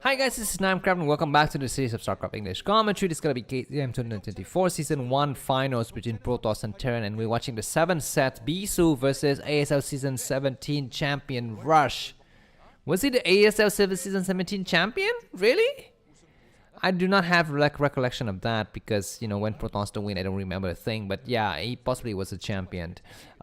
Hi guys, this is StarCraft and welcome back to the series of StarCraft English commentary. This is going to be KCM 2024 Season 1 finals between Protoss and Terran, and we're watching the 7th set Bisu versus ASL Season 17 champion Rush. Was he the ASL Season 17 champion? Really? I do not have recollection of that because, you know, when Protoss don't win, I don't remember a thing. But yeah, he possibly was a champion.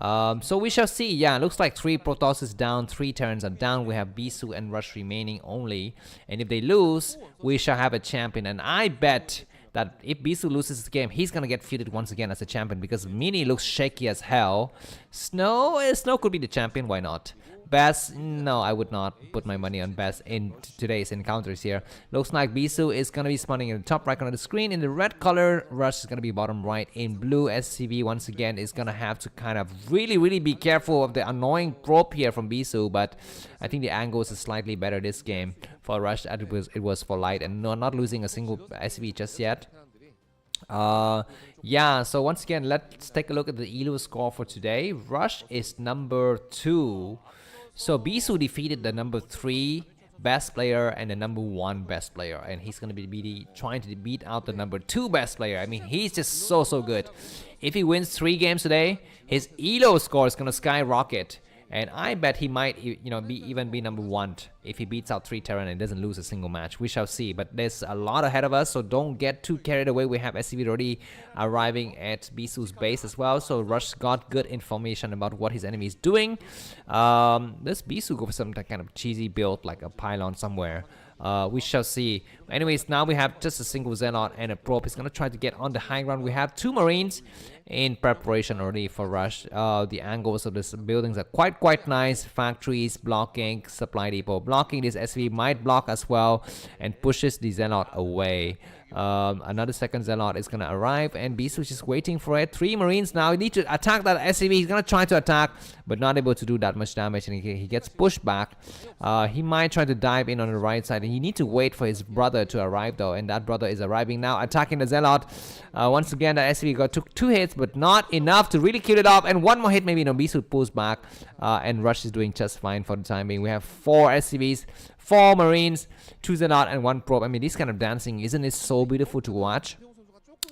So we shall see. Yeah, looks like 3 Protoss is down, 3 Terrans are down. We have Bisu and Rush remaining only. And if they lose, we shall have a champion. And I bet that if Bisu loses this game, he's gonna get feuded once again as a champion because Mini looks shaky as hell. Snow could be the champion. Why not? Best, no, I would not put my money on Best in today's encounters here. Looks like Bisu is gonna be spawning in the top right corner of the screen in the red color. Rush is gonna be bottom right in blue. SCV once again is gonna have to kind of really be careful of the annoying probe here from Bisu, but I think the angle is slightly better this game for Rush as it was for Light, and not losing a single SCV just yet. Yeah, so once again, let's take a look at the ELO score for today. Rush is number 2. So Bisu defeated the number 3 best player and the number 1 best player, and he's gonna be trying to beat out the number 2 best player. I mean, he's just so good. If he wins 3 games today, his ELO score is gonna skyrocket. And I bet he might, you know, even be number 1 if he beats out 3 Terran and doesn't lose a single match. We shall see. But there's a lot ahead of us, so don't get too carried away. We have SCV already arriving at Bisu's base as well. So Rush got good information about what his enemy is doing. Does Bisu go for some kind of cheesy build like a pylon somewhere? We shall see. Anyways, now we have just a single Zealot and a probe. He's gonna try to get on the high ground. We have 2 Marines in preparation already for Rush. The angles of these buildings are quite nice. Factories blocking, supply depot blocking. This SV might block as well and pushes the Zealot away. Another second Zealot is gonna arrive, and Bisu is just waiting for it. 3 Marines now. He need to attack that SCV. He's gonna try to attack, but not able to do that much damage, and he gets pushed back. He might try to dive in on the right side, and he need to wait for his brother to arrive though, and that brother is arriving now, attacking the Zealot. Once again, the SCV took 2 hits, but not enough to really kill it off, and 1 more hit maybe. No, Bisu pulls back, and Rush is doing just fine for the time being. We have 4 SCVs, 4 Marines, 2 Zealot, and 1 probe. I mean, this kind of dancing, isn't it so beautiful to watch?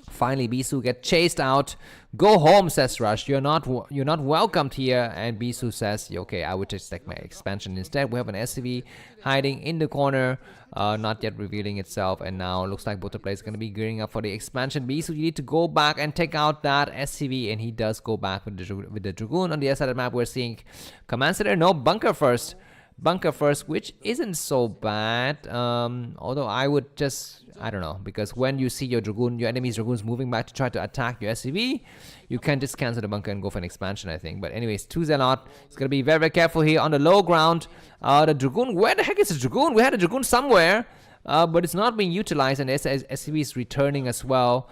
Finally, Bisu get chased out. Go home, says Rush. You're not welcomed here. And Bisu says, okay, I would just take my expansion instead. We have an SCV hiding in the corner, not yet revealing itself. And now it looks like both the players going to be gearing up for the expansion. Bisu, you need to go back and take out that SCV, and he does go back with the Dragoon. On the other side of the map, we're seeing Command Center. No, bunker first. Bunker first, which isn't so bad, although I would just, I don't know, because when you see your enemy's Dragoons moving back to try to attack your SCV, you can just cancel the bunker and go for an expansion, I think. But anyways, 2 Zealot. It's gonna be very careful here on the low ground. The Dragoon, where the heck is the Dragoon? We had a Dragoon somewhere, but it's not being utilized, and SCV is returning as well.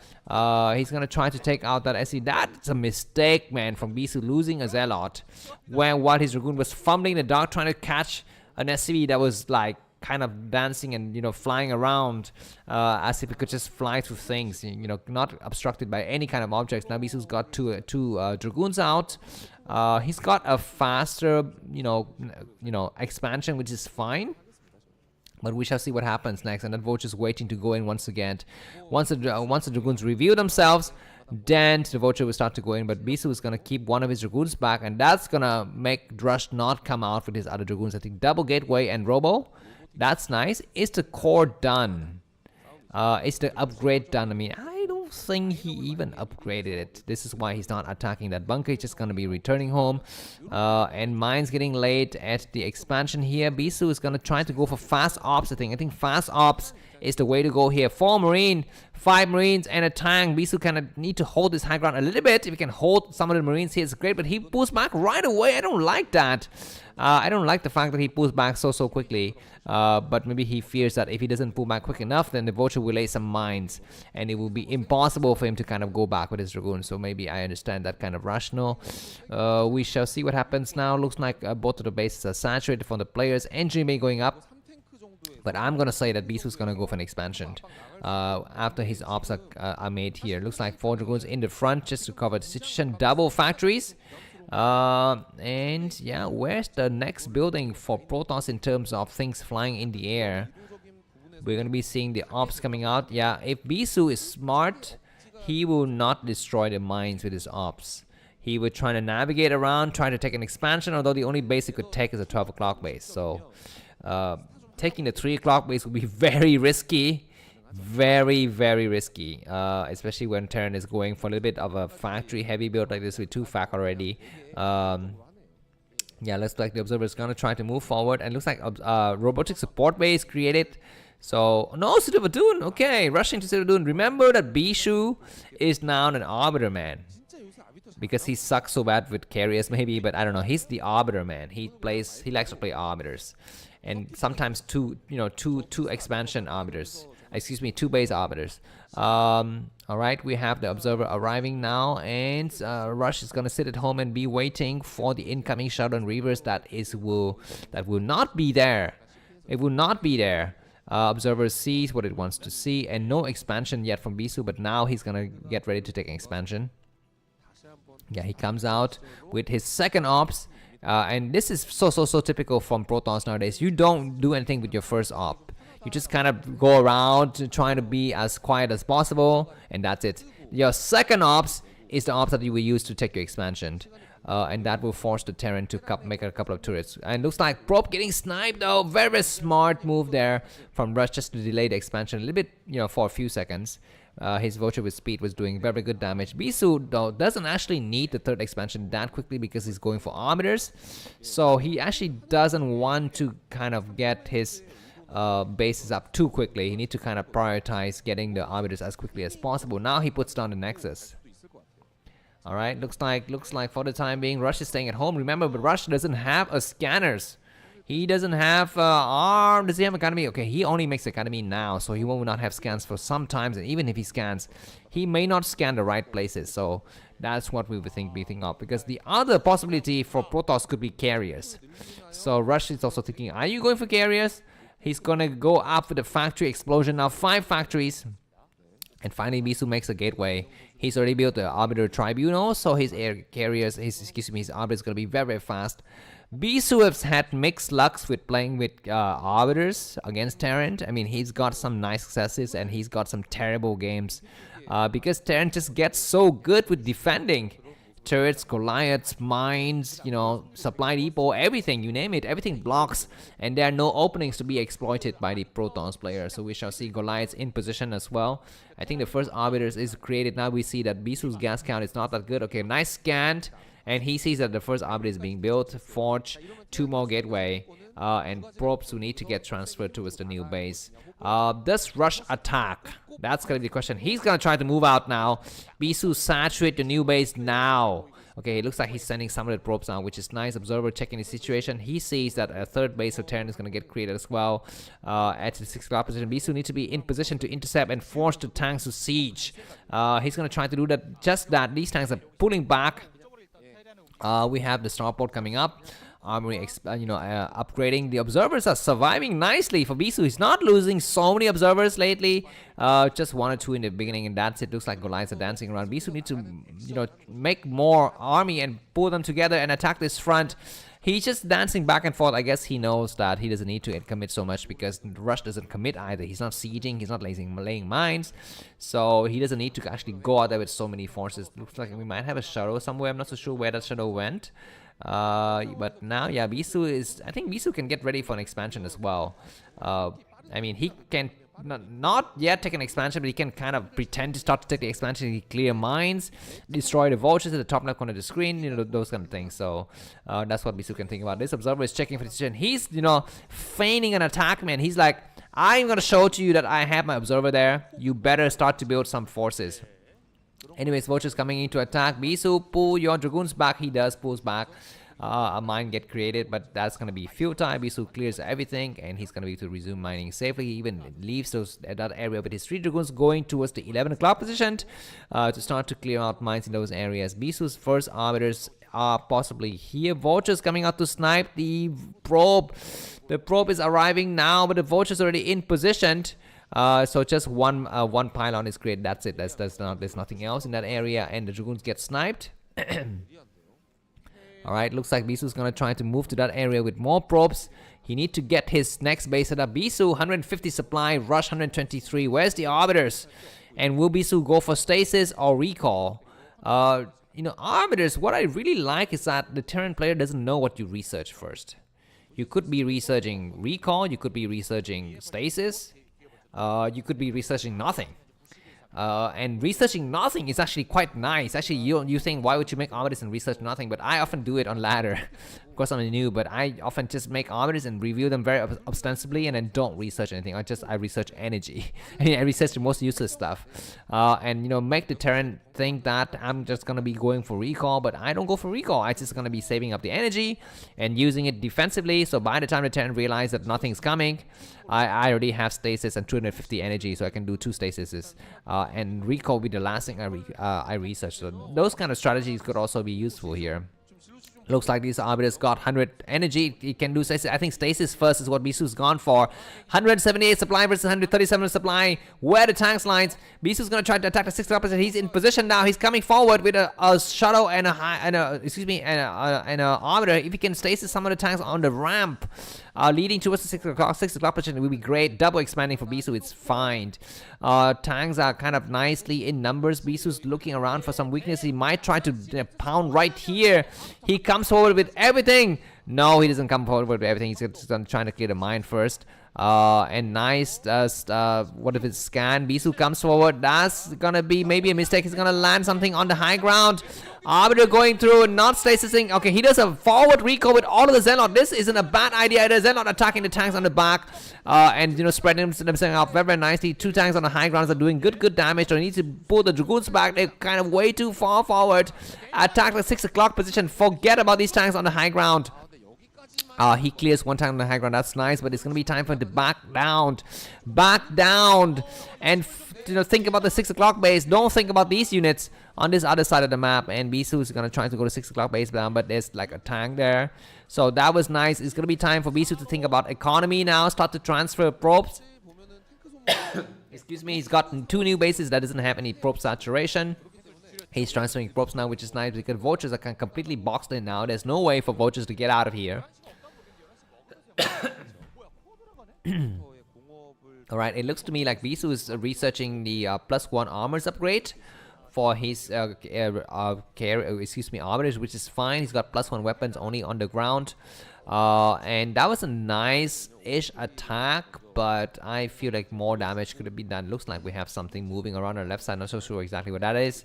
He's gonna try to take out that SCV. That's a mistake, man, from Bisu losing a Zealot while his Dragoon was fumbling in the dark trying to catch an SCV that was like kind of dancing and, you know, flying around as if it could just fly through things, you know, not obstructed by any kind of objects. Now Bisu's got two Dragoons out. He's got a faster, you know, expansion, which is fine. But we shall see what happens next, and that Vulture is waiting to go in once again. Once the Dragoons reveal themselves, then the Vulture will start to go in, but Bisu is going to keep one of his Dragoons back, and that's going to make Rush not come out with his other Dragoons. I think double Gateway and Robo. That's nice. Is the core done? Is the upgrade done? I mean, I don't think he even upgraded it. This is why he's not attacking that bunker. He's just going to be returning home. And mine's getting late at the expansion here. Bisu is going to try to go for fast ops, I think. I think fast ops is the way to go here. 4 Marine, 5 Marines, and a tank. Bisu kind of need to hold this high ground a little bit. If he can hold some of the Marines here, it's great, but he pulls back right away. I don't like that. I don't like the fact that he pulls back so quickly, but maybe he fears that if he doesn't pull back quick enough, then the Vulture will lay some mines, and it will be impossible for him to kind of go back with his Dragoon. So maybe I understand that kind of rationale. We shall see what happens now. Looks like both of the bases are saturated from the players. Entry may going up. But I'm gonna say that Bisu's gonna go for an expansion after his ops are made here. Looks like 4 Dragoons in the front just to cover the situation. Double factories. And yeah, where's the next building for Protoss in terms of things flying in the air? We're gonna be seeing the ops coming out. Yeah, if Bisu is smart, he will not destroy the mines with his ops. He would try to navigate around, try to take an expansion, although the only base he could take is a 12 o'clock base. So taking the 3 o'clock base would be very risky. Very risky, especially when Terran is going for a little bit of a factory heavy build like this with 2 fac already. Yeah, looks like the observer is gonna try to move forward, and looks like robotic support base created. So no Citadel. Okay, rushing to Citadel. Remember that Bisu is now an arbiter man, because he sucks so bad with carriers maybe, but I don't know. He's the arbiter man. He likes to play arbiters, and sometimes two expansion arbiters. Excuse me, 2 base arbiters. All right, we have the observer arriving now, and Rush is gonna sit at home and be waiting for the incoming shuttle and reverse that will not be there. It will not be there. Observer sees what it wants to see, and no expansion yet from Bisu, but now he's gonna get ready to take an expansion. Yeah, he comes out with his second ops, and this is so typical from Protons nowadays. You don't do anything with your first op. You just kind of go around trying to be as quiet as possible, and that's it. Your second ops is the ops that you will use to take your expansion, and that will force the Terran to make a couple of turrets. And looks like Probe getting sniped though. Very smart move there from Rush, just to delay the expansion a little bit, for a few seconds. His Vulture with speed was doing very good damage. Bisu though doesn't actually need the 3rd expansion that quickly because he's going for arbiters, so he actually doesn't want to kind of get his bases up too quickly. He needs to kind of prioritize getting the arbiters as quickly as possible. Now he puts down the Nexus. All right, looks like for the time being, Rush is staying at home. Remember, but Rush doesn't have a scanners. He doesn't have arm. Does he have academy? Okay, he only makes academy now, so he will not have scans for some times. And even if he scans, he may not scan the right places. So that's what we would be thinking of, because the other possibility for Protoss could be carriers. So Rush is also thinking, are you going for carriers? He's gonna go up with the factory explosion now. 5 factories. And finally, Bisu makes a gateway. He's already built the Arbiter Tribunal, so his air carriers, his Arbiter is gonna be very fast. Bisu has had mixed lucks with playing with Arbiters against Terran. I mean, he's got some nice successes, and he's got some terrible games. Because Terran just gets so good with defending. Turrets, Goliaths, mines, supply depot, everything, you name it, everything blocks, and there are no openings to be exploited by the Protons player. So we shall see Goliaths in position as well. I think the first Arbiters is created. Now we see that Bisu's gas count is not that good. Okay, nice scanned, and he sees that the first Arbiter is being built. Forge, 2 more gateway, and probes who need to get transferred towards the new base. Does Rush attack? That's gonna be the question. He's gonna try to move out now. Bisu saturate the new base now. Okay, it looks like he's sending some of the probes now, which is nice. Observer checking the situation. He sees that a 3rd base of Terran is gonna get created as well. At the 6 o'clock position, Bisu needs to be in position to intercept and force the tanks to siege. He's gonna try to do that. Just that these tanks are pulling back. We have the starport coming up. Armory, upgrading. The observers are surviving nicely for Bisu. He's not losing so many observers lately. Just 1 or 2 in the beginning, and that's it. Looks like Goliaths are dancing around. Bisu needs to, make more army and pull them together and attack this front. He's just dancing back and forth. I guess he knows that he doesn't need to commit so much, because Rush doesn't commit either. He's not sieging. He's not laying mines. So he doesn't need to actually go out there with so many forces. Looks like we might have a shadow somewhere. I'm not so sure where that shadow went. But now, yeah, I think Bisu can get ready for an expansion as well. I mean, he can not yet take an expansion, but he can kind of pretend to start to take the expansion. He clear mines, destroy the vultures at the top left corner of the screen, those kind of things. So that's what Bisu can think about. This observer is checking for the decision. He's, feigning an attack, man. He's like, I'm gonna show to you that I have my observer there. You better start to build some forces. Anyways, vultures coming in to attack. Bisu, pull your dragoons back. He does, pulls back. A mine get created, but that's going to be futile. Bisu clears everything, and he's going to be able to resume mining safely. He even leaves that area with his 3 dragoons going towards the 11 o'clock position to start to clear out mines in those areas. Bisu's first arbiters are possibly here. Vultures coming out to snipe the probe. The probe is arriving now, but the vulture's already in position. So just one pylon is created. That's it. There's nothing else in that area, and the dragoons get sniped. All right, looks like Bisu's gonna try to move to that area with more probes. He need to get his next base set up. Bisu 150 supply, Rush 123. Where's the arbiters? And will Bisu go for stasis or recall? Arbiters, what I really like is that the Terran player doesn't know what you research first. You could be researching recall, you could be researching stasis, you could be researching nothing. And researching nothing is actually quite nice. Actually, you think, why would you make arbiters and research nothing? But I often do it on ladder. Of course, I'm new, but I often just make arbiters and review them very ostensibly, and then don't research anything. I research energy. I research the most useless stuff, and make the Terran think that I'm just gonna be going for recall, but I don't go for recall. I just gonna be saving up the energy and using it defensively. So by the time the Terran realize that nothing's coming, I already have stasis and 250 energy, so I can do 2 stasises, and recall will be the last thing I research. So those kind of strategies could also be useful here. Looks like these arbiters got 100 energy. He can do stasis. I think stasis first is what Bisu's gone for. 178 supply versus 137 supply. Where the tanks lines? Bisu's gonna try to attack the 6 opposite. He's in position now. He's coming forward with a shuttle and an arbiter. If he can stasis some of the tanks on the ramp, leading towards the 6 o'clock position, it will be great. Double expanding for Bisu. It's fine. Tanks are kind of nicely in numbers. Bisu's looking around for some weakness. He might try to pound right here. He comes forward with everything. No, he doesn't come forward with everything. He's just trying to clear the mine first. And nice. What if it's scan? Bisu comes forward. That's gonna be maybe a mistake. He's gonna land something on the high ground. Arbiter going through, not stasising. Okay, he does a forward recall with all of the Zenlord. This isn't a bad idea. The Zenlord attacking the tanks on the back, and spreading themselves out very, very nicely. 2 tanks on the high grounds are doing good damage. So he needs to pull the Dragoons back. They're kind of way too far forward. Attack the 6 o'clock position. Forget about these tanks on the high ground. He clears 1 tank on the high ground. That's nice, but it's gonna be time for him to back down, and think about the 6 o'clock base. Don't think about these units on this other side of the map. And Bisu is gonna try to go to 6 o'clock base down, but there's like a tank there. So that was nice. It's gonna be time for Bisu to think about economy now. Start to transfer probes. Excuse me. He's got 2 new bases that doesn't have any probe saturation. He's transferring probes now, which is nice because vultures are completely boxed in now. There's no way for vultures to get out of here. Alright, it looks to me like Bisu is researching the +1 armors upgrade for his arbiters, which is fine. He's got +1 weapons only on the ground. And that was a nice-ish attack, but I feel like more damage could have been done. Looks like we have something moving around on the left side. Not so sure exactly what that is.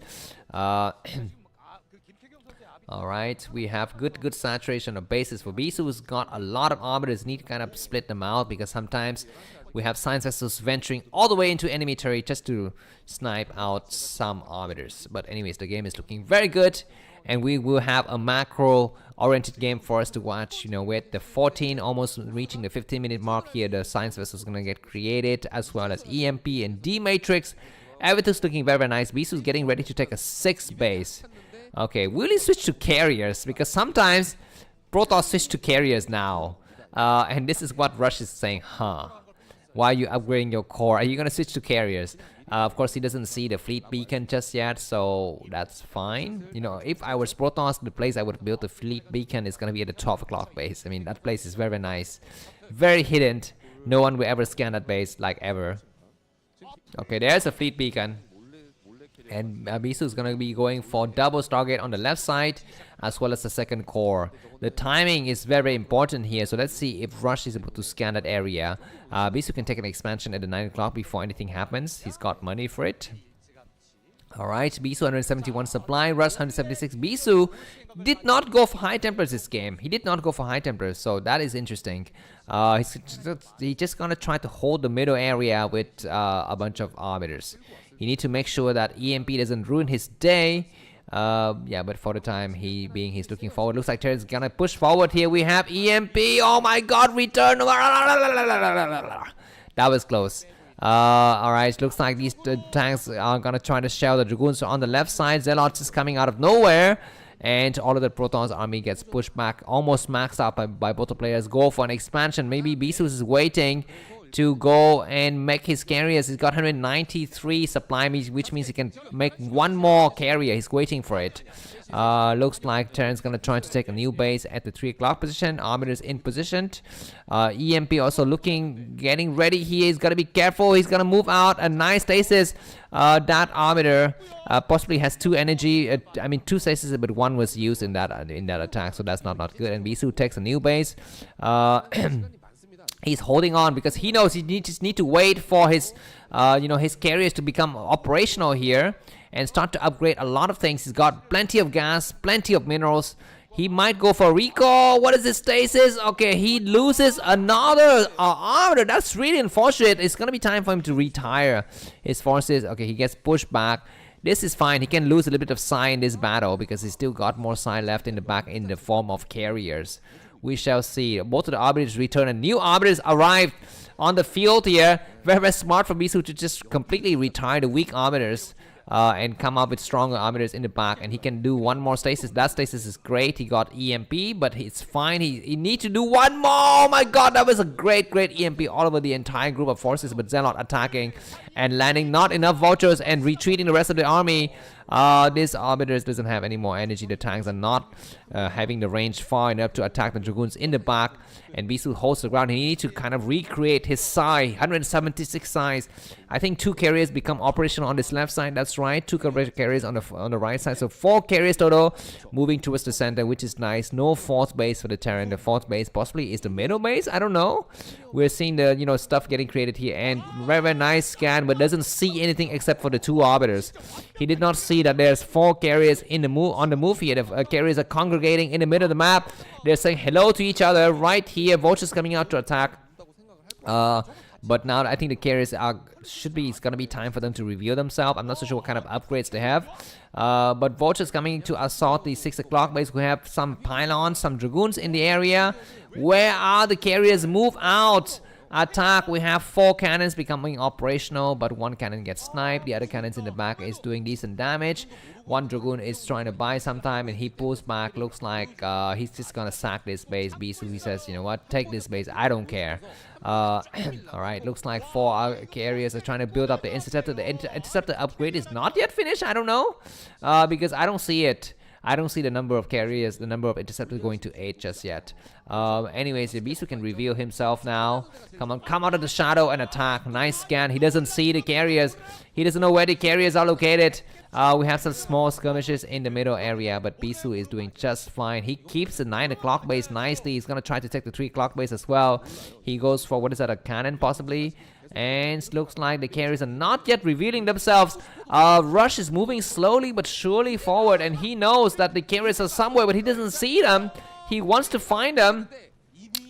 Alright, we have good saturation of bases for Bisu, who's got a lot of arbiters. Need to kind of split them out because sometimes we have science vessels venturing all the way into enemy territory just to snipe out some arbiters. But anyways, the game is looking very good, and we will have a macro-oriented game for us to watch. With the 14 almost reaching the 15-minute mark here, the science vessel is gonna get created, as well as EMP and D matrix. Everything's looking very, very nice. Bisu's getting ready to take a 6th base. Okay, will he switch to carriers? Because sometimes Protoss switch to carriers now. And this is what Rush is saying, why are you upgrading your core? Are you gonna switch to carriers? Of course, he doesn't see the fleet beacon just yet, so that's fine. If I was Protoss, the place I would build the fleet beacon is gonna be at the 12 o'clock base. I mean, that place is very, very nice. Very hidden. No one will ever scan that base, like ever. Okay, there's a fleet beacon. And Bisu is going to be going for double Stargate on the left side, as well as the 2nd core. The timing is very important here, so let's see if Rush is able to scan that area. Bisu can take an expansion at the 9 o'clock before anything happens. He's got money for it. Alright, Bisu 171 supply, Rush 176. Bisu did not go for high temperatures this game. He did not go for high temperatures, so that is interesting. He's just going to try to hold the middle area with a bunch of arbiters. You need to make sure that EMP doesn't ruin his day. Yeah, but for the time he's looking forward. Looks like Terran's gonna push forward here. We have EMP. Oh my god, return. That was close. Alright, looks like these tanks are gonna try to shell the Dragoons on the left side. Zealots is coming out of nowhere. And all of the Proton's army gets pushed back, almost maxed out by both the players. Go for an expansion. Maybe Bisu is waiting to go and make his carriers. He's got 193 supply, which means he can make one more carrier. He's waiting for it. Looks like Terran's gonna try to take a new base at the 3 o'clock position. Arbiter's in position. EMP also getting ready. He is gonna be careful. He's gonna move out a nice stasis. That Arbiter possibly has 2 energy. I mean 2 stasis, but 1 was used in that attack, so that's not good. And Bisu takes a new base. He's holding on because he knows he just need to wait for his his carriers to become operational here and start to upgrade a lot of things. He's got plenty of gas, plenty of minerals. He might go for recall. What is this stasis? Okay, he loses another arbiter. That's really unfortunate. It's gonna be time for him to retire his forces. Okay, he gets pushed back. This is fine. He can lose a little bit of psi in this battle because he's still got more psi left in the back in the form of carriers. We shall see. Both of the arbiters return and new arbiters arrived on the field here. Very, very smart for Bisu to just completely retire the weak arbiters and come up with stronger arbiters in the back. And he can do 1 more stasis. That stasis is great. He got EMP, but it's fine. He needs to do 1 more. Oh my god, that was a great EMP all over the entire group of forces. But Zealot attacking and landing not enough vultures and retreating the rest of the army. This arbiters doesn't have any more energy. The tanks are not having the range far enough to attack the dragoons in the back, and Bisu holds the ground. He needs to kind of recreate his psi. 176 psis. I think 2 carriers become operational on this left side. That's right, 2 carriers on the right side. So 4 carriers total moving towards the center, which is nice. No 4th base for the Terran. The 4th base possibly is the middle base. I don't know. We're seeing the stuff getting created here, and very, very nice scan, but doesn't see anything except for the 2 arbiters. He did not see that there's 4 carriers on the move here. The carriers are congregating in the middle of the map. They're saying hello to each other right here. Vultures coming out to attack. But now I think the carriers it's gonna be time for them to reveal themselves. I'm not so sure what kind of upgrades they have. But vultures coming to assault the 6 o'clock base. We have some pylons, some dragoons in the area. Where are the carriers? Move out. Attack. We have 4 cannons becoming operational, but 1 cannon gets sniped. The other cannons in the back is doing decent damage. 1 dragoon is trying to buy some time, and he pulls back. Looks like he's just gonna sack this base. Bisu, he says, you know what, take this base, I don't care. Alright, looks like 4 carriers are trying to build up the interceptor. The interceptor upgrade is not yet finished. I don't know, because I don't see it. I don't see the number of carriers, the number of interceptors going to 8 just yet. Anyways, Bisu can reveal himself now. Come on, come out of the shadow and attack. Nice scan. He doesn't see the carriers. He doesn't know where the carriers are located. We have some small skirmishes in the middle area, but Bisu is doing just fine. He keeps the 9 o'clock base nicely. He's going to try to take the 3 o'clock base as well. He goes for, what is that, a cannon possibly? And it looks like the carriers are not yet revealing themselves. Rush is moving slowly but surely forward, and he knows that the carriers are somewhere, but he doesn't see them. He wants to find them.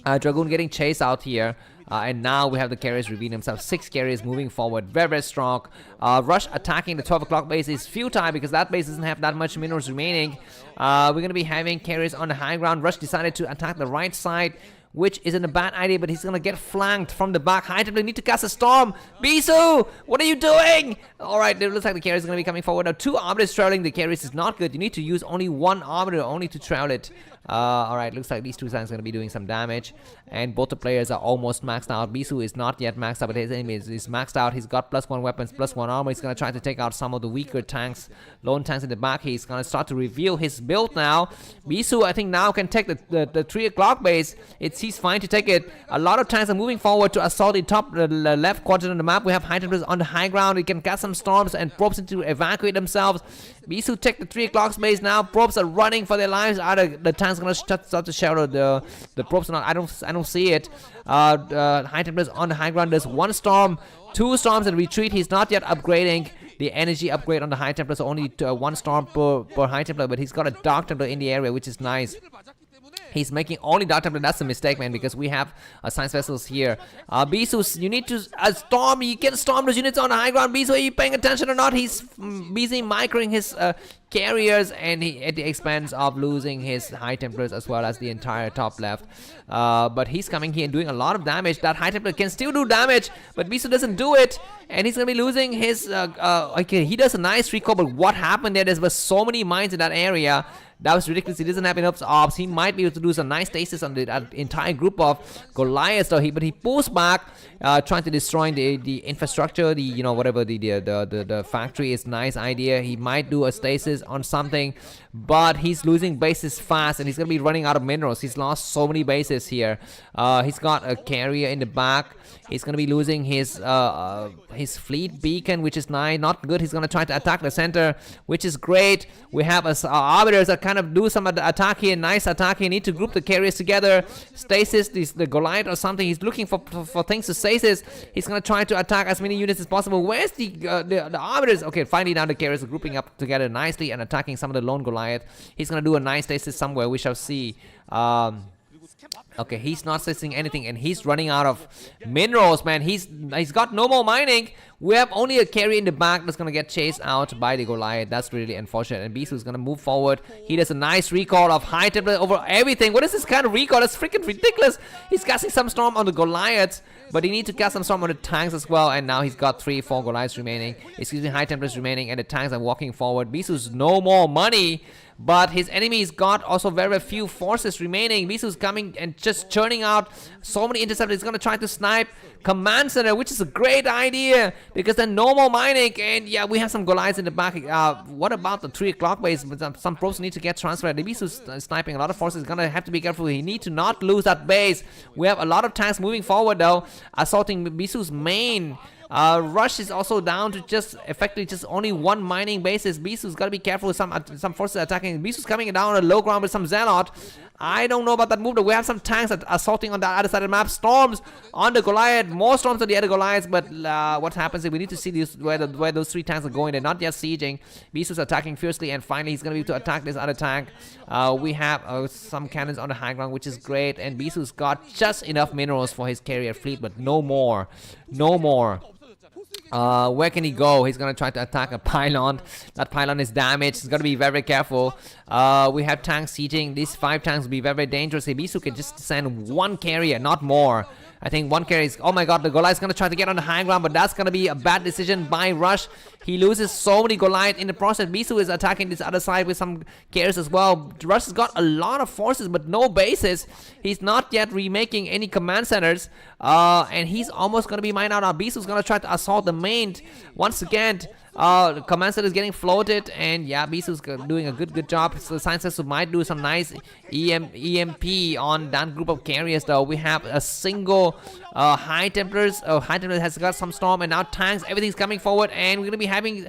Dragoon getting chased out here. And now we have the carriers revealing themselves. 6 carriers moving forward. Very, very strong. Rush attacking the 12 o'clock base is futile because that base doesn't have that much minerals remaining. We're going to be having carriers on the high ground. Rush decided to attack the right side, which isn't a bad idea, but he's gonna get flanked from the back. High Templar need to cast a storm. Bisu, what are you doing? Alright, it looks like the carriers are gonna be coming forward now. 2 arbiters trailing the carriers is not good. You need to use only 1 arbiter only to trail it. Alright, looks like these 2 tanks are gonna be doing some damage. And both the players are almost maxed out. Bisu is not yet maxed out, but his enemy is maxed out. He's got +1 weapons, +1 armor. He's gonna try to take out some of the weaker tanks, lone tanks in the back. He's gonna start to reveal his build now. Bisu, I think, now can take the 3 o'clock base. He's fine to take it. A lot of tanks are moving forward to assault the left quadrant of the map. We have High Templars on the high ground. He can cast some storms and probes to evacuate themselves. Bisu take the 3 o'clock base now. Probes are running for their lives. Are the tanks gonna start to shadow the probes or not? I don't see it. High Templars on the high ground. There's 1 storm, 2 storms and retreat. He's not yet upgrading the energy upgrade on the High Templar, so only 1 storm per High Templar, but he's got a Dark Templar in the area, which is nice. He's making only Dark Templar. That's a mistake, man, because we have science vessels here. Bisu, you need to storm. You can storm those units on the high ground. Bisu, are you paying attention or not? He's busy microing his carriers, and at the expense of losing his High Templars as well as the entire top left. But he's coming here and doing a lot of damage. That High Templar can still do damage, but Bisu doesn't do it, and he's gonna be losing his. Okay, he does a nice recall, but what happened there? There was so many mines in that area. That was ridiculous. He doesn't have enough ops. He might be able to do some nice stasis on the entire group of Goliaths, though. But he pulls back, trying to destroy the infrastructure. The whatever the factory is. Nice idea. He might do a stasis on something, but he's losing bases fast, and he's gonna be running out of minerals. He's lost so many bases here. He's got a carrier in the back. He's gonna be losing his fleet beacon, which is not good. He's gonna try to attack the center, which is great. We have arbiters that kind of do some attack here. Nice attack here. Need to group the carriers together. Stasis the Goliath or something. He's looking for things to stasis. He's gonna try to attack as many units as possible. Where's the arbiters? Okay, finally now the carriers are grouping up together nicely and attacking some of the lone Goliath. He's gonna do a nice stasis somewhere. We shall see. Okay, he's not sensing anything, and he's running out of minerals, man. He's got no more mining. We have only a carry in the back that's gonna get chased out by the Goliath. That's really unfortunate. And Bisu is gonna move forward. He does a nice recall of High Templar over everything. What is this kind of recall? That's freaking ridiculous. He's casting some storm on the Goliaths, but he needs to cast some storm on the tanks as well. And now he's got 3-4 Goliaths remaining. Excuse me, High Templars remaining, and the tanks are walking forward. Bisu's no more money. But his enemy's got also very few forces remaining. Bisu's coming and just churning out so many interceptors. He's gonna try to snipe command center, which is a great idea because then no more mining. And yeah, we have some Goliaths in the back. What about the 3 o'clock base? Some probes need to get transferred. Bisu's sniping a lot of forces. He's gonna have to be careful. He needs to not lose that base. We have a lot of tanks moving forward though, assaulting Bisu's main. Rush is also down to just effectively just only 1 mining basis. Bisu's gotta be careful with some forces attacking. Bisu's coming down on a low ground with some Zealot. I don't know about that move though. We have some tanks that are assaulting on the other side of the map. Storms on the Goliath, more storms on the other Goliaths, but what happens is we need to see where those 3 tanks are going. They're not yet sieging. Bisu's attacking fiercely, and finally he's gonna be able to attack this other tank. We have some cannons on the high ground, which is great, and Bisu's got just enough minerals for his carrier fleet, but no more. Where can he go? He's gonna try to attack a pylon. That pylon is damaged. He's gotta be very careful. We have tanks sieging. These 5 tanks will be very dangerous. Bisu can just send 1 carrier, not more. I think 1 carry is... Oh my god, the Goliath is gonna try to get on the high ground, but that's gonna be a bad decision by Rush. He loses so many Goliath in the process. Bisu is attacking this other side with some carriers as well. Rush has got a lot of forces, but no bases. He's not yet remaking any command centers. And he's almost gonna be mined out. Now Bisu is gonna try to assault the main once again. The command center is getting floated, and yeah, Bisu's doing a good job. So the Science Vessel might do some nice EMP on that group of carriers though. We have a single High Templars. High Templars has got some storm, and now tanks, everything's coming forward, and we're gonna be having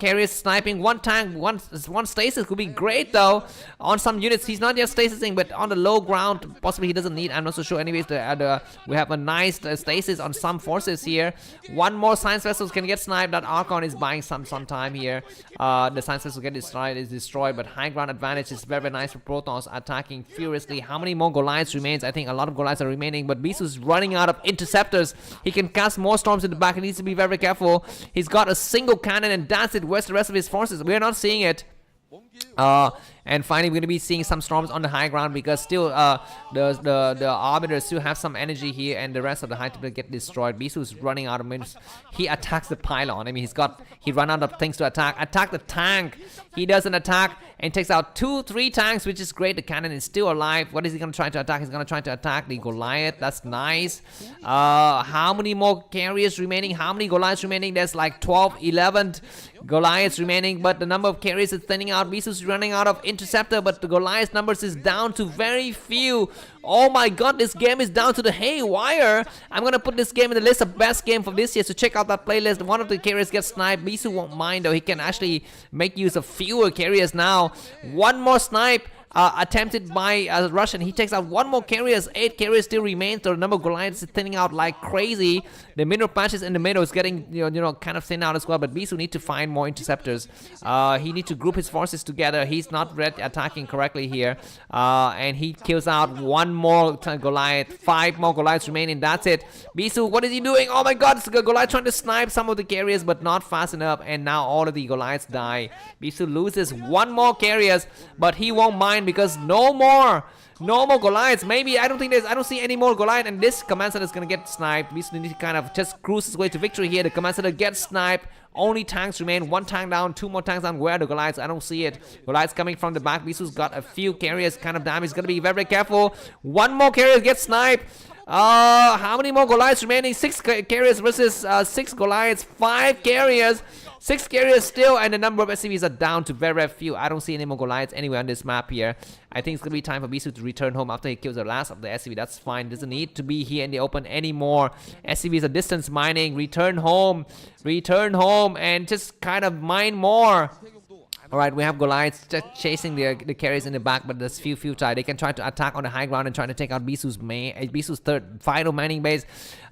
carriers sniping. 1 tank, one stasis could be great though on some units. He's not just stasising, but on the low ground possibly he doesn't need. I'm not so sure. Anyways, we have a nice stasis on some forces here. 1 more Science Vessels can get sniped. That Archon is buying some time here. The Science Vessel get destroyed, but high ground advantage is very nice for Protoss, attacking furiously. How many more Goliaths remains? I think a lot of Goliaths are remaining, but Bisu's running out of interceptors. He can cast more storms in the back. He needs to be very careful. He's got a single cannon, and that's it. Where's the rest of his forces? We're not seeing it. And finally we're going to be seeing some storms on the high ground, because still the arbiters still have some energy here, and the rest of the high temple get destroyed. Bisu is running out of minutes. He attacks the pylon. I mean, he run out of things to attack the tank. He doesn't attack and takes out 2-3 tanks, which is great. The cannon is still alive. What is he going to try to attack? He's going to try to attack the Goliath. That's nice. How many more carriers remaining? How many Goliaths remaining? There's like 12 11 Goliaths remaining, but the number of carriers is thinning out. Bisu's running out of interceptor, but the Goliath numbers is down to very few. Oh my god, this game is down to the haywire. I'm gonna put this game in the list of best game for this year, so check out that playlist. One of the carriers gets sniped. Bisu won't mind though. He can actually make use of fewer carriers now. 1 more snipe. attempted by Russian. He takes out one more carriers. 8 carriers still remains. The number of Goliaths is thinning out like crazy. The mineral patches in the middle is getting kind of thin out as well. But Bisu need to find more interceptors. He needs to group his forces together. He's not attacking correctly here, and he kills out one more Goliath. 5 more Goliaths remaining. That's it. Bisu, what is he doing? Oh my God! Goliath trying to snipe some of the carriers, but not fast enough. And now all of the Goliaths die. Bisu loses one more carriers, but he won't mind because no more Goliaths. Maybe I don't see any more Goliath, and this command center is gonna get sniped. Bisu needs to kind of just cruise his way to victory here. The command center gets sniped. Only tanks remain. 1 tank down, 2 more tanks down. Where are the Goliaths? I don't see it. Goliaths coming from the back. Bisu's got a few carriers kind of damaged. He's gonna be very, very careful. 1 more carrier gets sniped. How many more Goliaths remaining? 6 carriers versus 6 Goliaths. 5 carriers. 6 carriers still, and the number of SCVs are down to very, very few. I don't see any more Goliaths anywhere on this map here. I think it's going to be time for Bisu to return home after he kills the last of the SCV. That's fine. Doesn't need to be here in the open anymore. SCVs are distance mining. Return home, and just kind of mine more. Alright, we have Goliaths just chasing the carriers in the back, but there's few futile. They can try to attack on the high ground and try to take out Bisu's final mining base.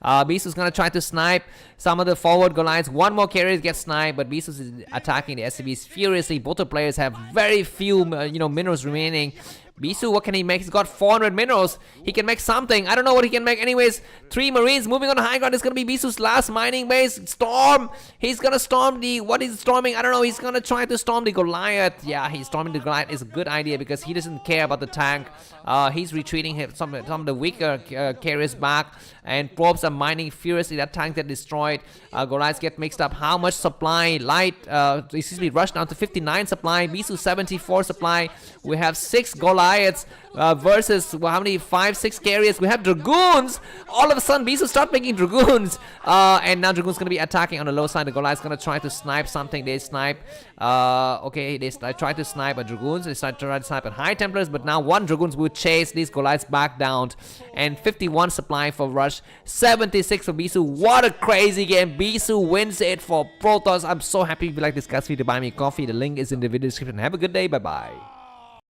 Bisu's gonna try to snipe some of the forward Goliaths. 1 more carrier gets sniped, but Bisu's is attacking the SCVs furiously. Both the players have very few minerals remaining. Bisu, what can he make? He's got 400 minerals. He can make something. I don't know what he can make. Anyways, 3 Marines moving on the high ground. It's going to be Bisu's last mining base. Storm. He's going to storm what is storming? I don't know. He's going to try to storm the Goliath. Yeah, he's storming the Goliath. It's a good idea because he doesn't care about the tank. He's retreating some of the weaker carriers back. And probes are mining furiously. That tank get destroyed. Goliaths get mixed up. How much supply? Rush down to 59 supply. Bisu 74 supply. We have 6 Goliaths versus how many? 5, 6 carriers. We have Dragoons. All of a sudden, Bisu start making Dragoons. And now Dragoons going to be attacking on the low side. The Goliath's going to try to snipe something. They snipe. Okay, they try to snipe at Dragoons. They try to snipe at High Templars. But now 1 Dragoons will chase these Goliaths back down. And 51 supply for Rush. 76 for Bisu. What a crazy game. Bisu wins it for Protoss. I'm so happy. If you like this, guys, feel free to buy me coffee. The link is in the video description. Have a good day. Bye-bye.